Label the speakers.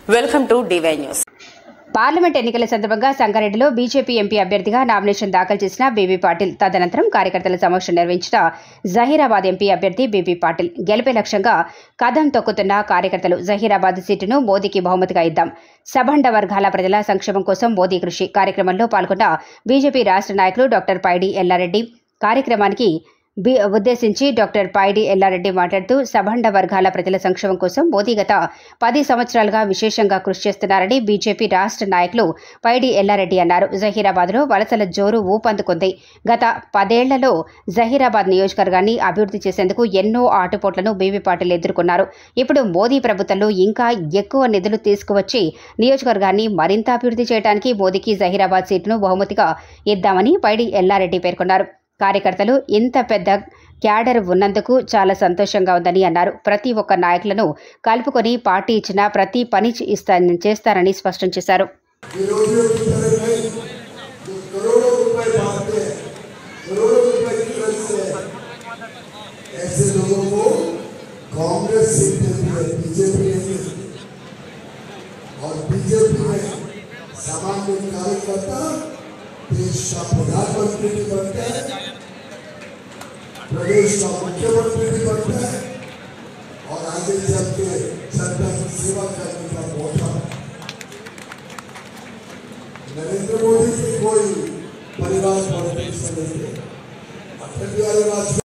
Speaker 1: Welcome to DY news.
Speaker 2: Parliament ఎన్నికల సందర్భంగా సంగారెడ్డిలో బీజేపీ ఎంపీ అభ్యర్థిగా నామినేషన్ దాఖలు చేసిన బీబీ పాటిల్ తదనంతరం కార్యకర్తల సమక్షం నిర్వహించిన జహీరాబాద్ ఎంపీ అభ్యర్థి బీబీ పాటిల్ గెలిపే లక్ష్యంగా కదం తొక్కుతున్న కార్యకర్తలు జహీరాబాద్ సీటును మోదీకి బహుమతిగా ఇద్దాం, సబండ వర్గాల ప్రజల సంక్షేమం కోసం మోదీ కృషి కార్యక్రమంలో పాల్గొన్న బీజేపీ రాష్ట్ర నాయకులు డాక్టర్ పైడి ఎల్లారెడ్డి కార్యక్రమానికి ఉద్దేశించి డాక్టర్ పైడి ఎల్లారెడ్డి మాట్లాడుతూ సబండ వర్గాల ప్రజల సంక్షేమం కోసం మోదీ గత 10 సంవత్సరాలుగా విశేషంగా కృషి చేస్తున్నారని బీజేపీ రాష్ట్ర నాయకులు పైడి ఎల్లారెడ్డి అన్నారు. జహీరాబాద్లో వలసల జోరు ఊపందుకుంది. గత 10 ఏళ్లలో జహీరాబాద్ నియోజకవర్గాన్ని అభివృద్ధి చేసేందుకు ఎన్నో ఆటుపోట్లను బీబీ పాటిల్ ఎదుర్కొన్నారు. ఇప్పుడు మోదీ ప్రభుత్వంలో ఇంకా ఎక్కువ నిధులు తీసుకువచ్చి నియోజకవర్గాన్ని మరింత అభివృద్ధి చేయడానికి మోదీకి జహీరాబాద్ సీటును బహుమతిగా ఇద్దామని పైడి ఎల్లారెడ్డి పేర్కొన్నారు. కార్యకర్తలు ఇంత పెద్ద క్యాడర్ ఉన్నందుకు చాలా సంతోషంగా ఉందని అన్నారు. ప్రతి ఒక్క నాయకులను కలుపుకొని పార్టీ ఇచ్చిన ప్రతి పని చేస్తారని స్పష్టం చేశారు.
Speaker 3: देश का प्रधानमंत्री भी बनता है, प्रदेश का मुख्यमंत्री भी बनता है और आगे चल के जनता की सेवा करने का मौका। नरेंद्र मोदी की कोई परिवार पॉलिटिक्स नहीं है। अटल बिहारी वाजपेयी